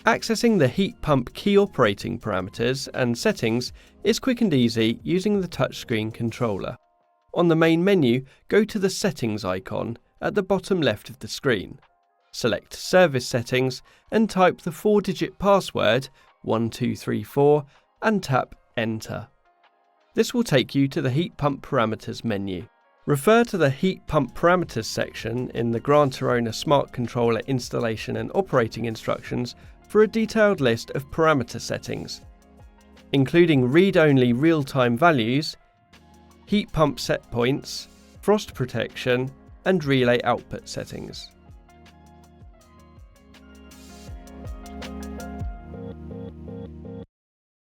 Accessing the heat pump key operating parameters and settings is quick and easy using the touchscreen controller. On the main menu, go to the Settings icon at the bottom left of the screen. Select Service Settings and type the 4-digit password 1234 and tap Enter. This will take you to the Heat Pump Parameters menu. Refer to the Heat Pump Parameters section in the Aerona Smart Controller installation and operating instructions for a detailed list of parameter settings, including read-only real-time values, heat pump set points, frost protection, and relay output settings.